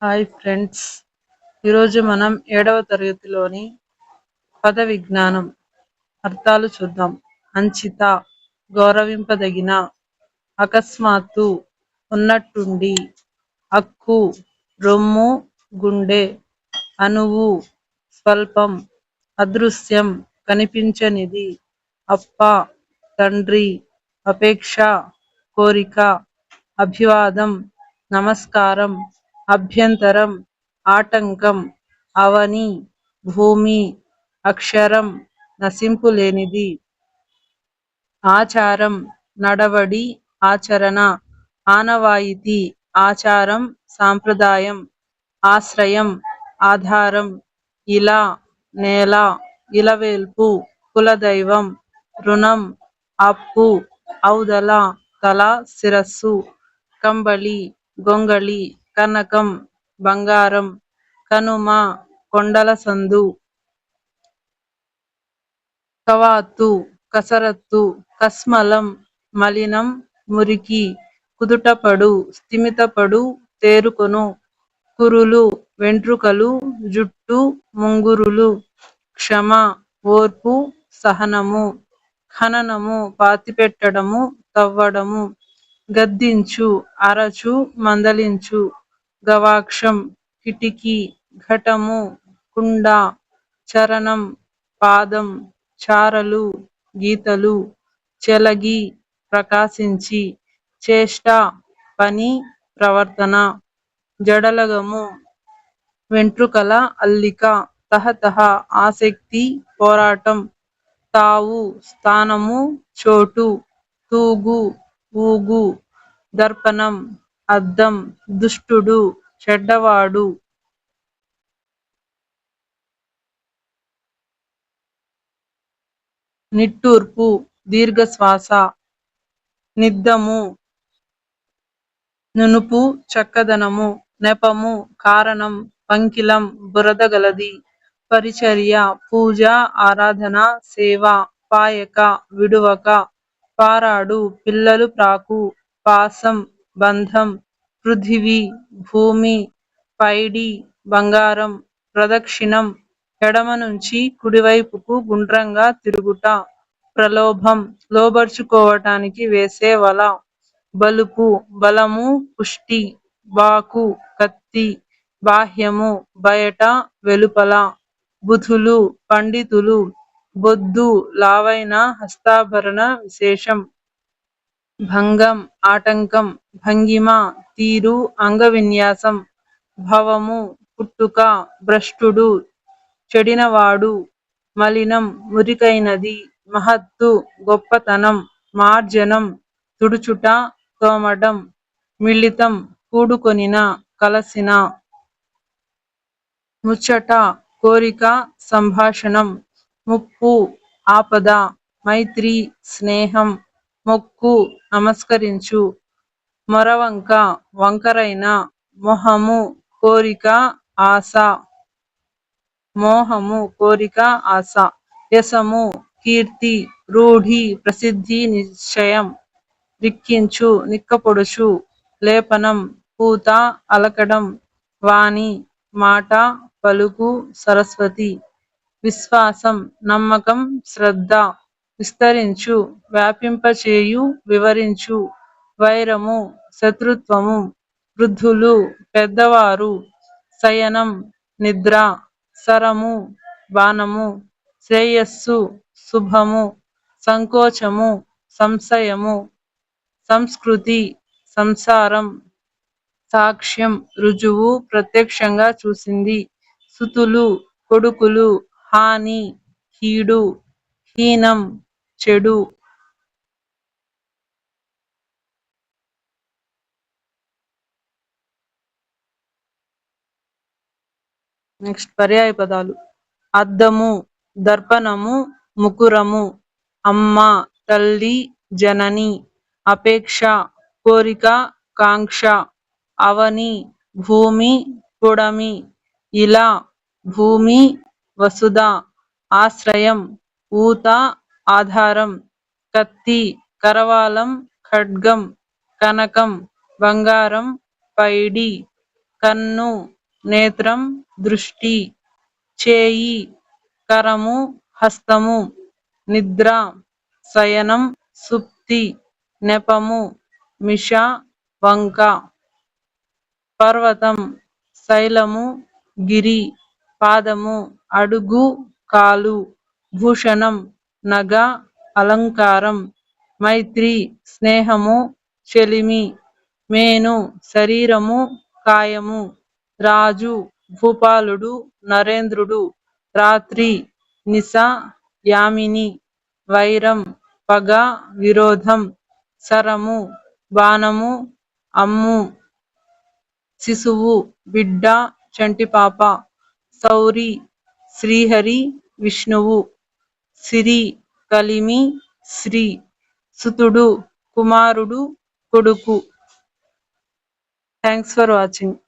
Hi friends, ఈరోజు మనం 7వ తరగతిలోని పద విజ్ఞానం అర్థాలు చూద్దాం. అంచిత, గౌరవింపదగిన, అకస్మాత్తు, ఉన్నట్టుండి, హక్కు, రొమ్ము, గుండె, అణువు, స్వల్పం, అదృశ్యం, కనిపించనిది, అప్ప, తండ్రి, అపేక్ష, కోరిక, అభివాదం, నమస్కారం, అభ్యంతరం, ఆటంకం, అవని, భూమి, అక్షరం, నశింపులేనిది, ఆచారం, నడవడి, ఆచరణ, ఆనవాయితీ, ఆచారం, సాంప్రదాయం, ఆశ్రయం, ఆధారం, ఇల, నేల, ఇలవేల్పు, కులదైవం, రుణం, అప్పు, ఔదల, తల, శిరస్సు, కంబళి, గొంగళి, కనకం, బంగారం, కనుమ, కొండల సందు, కవాతు, కసరత్తు, కస్మలం, మలినం, మురికి, కుదుటపడు, స్థిమితపడు, తేరుకొను, కురులు, వెంట్రుకలు, జుట్టు, ముంగురులు, క్షమ, ఓర్పు, సహనము, ఖననము, పాతిపెట్టడము, తవ్వడము, గద్దించు, అరచు, మందలించు, గవాక్షం, కిటికీ, ఘటము, కుండ, చరణం, పాదం, చారలు, గీతలు, చెలగి, ప్రకాశించి, చేష్ట, పని, ప్రవర్తన, జడలగము, వెంట్రుకల అల్లిక, తహతహ, ఆసక్తి, పోరాటం, తావు, స్థానము, చోటు, తూగు, ఊగు, దర్పణం, అద్దం, దుష్టుడు, చెడ్డవాడు, నిట్టూర్పు, దీర్ఘశ్వాస, నిద్దము, నునుపు, చక్కదనము, నెపము, కారణం, పంకిలం, బురదగలది, పరిచర్య, పూజ, ఆరాధన, సేవ, పాయక, విడువక, పారాడు, పిల్లలు ప్రాకు, పాసం, బంధం, పృథివీ, భూమి, పైడి, బంగారం, ప్రదక్షిణం, ఎడమ నుంచి కుడివైపుకు గుండ్రంగా తిరుగుట, ప్రలోభం, లోబర్చుకోవటానికి వేసే వల, బలుపు, బలము, పుష్టి, బాకు, కత్తి, బాహ్యము, బయట, వెలుపల, బుధులు, పండితులు, బొద్దు, లావైన హస్తాభరణ విశేషం, భంగం, ఆటంకం, భంగిమ, తీరు, అంగవిన్యాసం, భవము, పుట్టుక, భ్రష్టుడు, చెడినవాడు, మలినం, మురికైనది, మహత్తు, గొప్పతనం, మార్జనం, తుడుచుట, తోమడం, మిళితం, కూడుకొనిన, కలసిన, ముచ్చట, కోరిక, సంభాషణం, ముప్పు, ఆపద, మైత్రి, స్నేహం, మొక్కు, నమస్కరించు, మొరవంక, వంకరైన, మొహము, కోరిక, ఆశ, మోహము, కోరిక, ఆశ, యశము, కీర్తి, రూఢి, ప్రసిద్ధి, నిశ్చయం, రిక్కించు, నిక్కపొడుచు, లేపనం, పూత, అలకడం, వాణి, మాట, పలుకు, సరస్వతి, విశ్వాసం, నమ్మకం, శ్రద్ధ, విస్తరించు, వ్యాపింపచేయు, వివరించు, వైరము, శత్రుత్వము, వృద్ధులు, పెద్దవారు, శయనం, నిద్ర, సరము, బాణము, శ్రేయస్సు, శుభము, సంకోచము, సంశయము, సంస్కృతి, సంసారం, సాక్ష్యం, రుజువు, ప్రత్యక్షంగా చూసింది, సుతులు, కొడుకులు, హాని, కీడు, హీనం, చెడు. నెక్స్ట్ పర్యాయ పదాలు: అద్దము, దర్పణము, ముకురము, అమ్మ, తల్లి, జనని, అపేక్ష, కోరిక, కాంక్ష, అవని, భూమి, పుడమి, ఇల, భూమి, వసుధ, ఆశ్రయం, ఊత, ఆధారం, కత్తి, కరవాలం, ఖడ్గం, కనకం, బంగారం, పైడి, కన్ను, నేత్రం, దృష్టి, చేయి, కరము, హస్తము, నిద్ర, శయనం, సుప్తి, నెపము, మిష, వంక. పర్వతం, శైలము, గిరి, పాదము, అడుగు, కాలు, భూషణం, నగ, అలంకారం, మైత్రి, స్నేహము, చెలిమి, మేను, శరీరము, కాయము, రాజు, భూపాలుడు, నరేంద్రుడు, రాత్రి, నిశ, యామిని, వైరం, పగ, విరోధం, శరము, బాణము, అమ్ము, శిశువు, బిడ్డ, చంటిపాప, సౌరి, శ్రీహరి, విష్ణువు, సిరి, కలిమి, శ్రీ, సుతుడు, కుమారుడు, కొడుకు. Thanks for watching.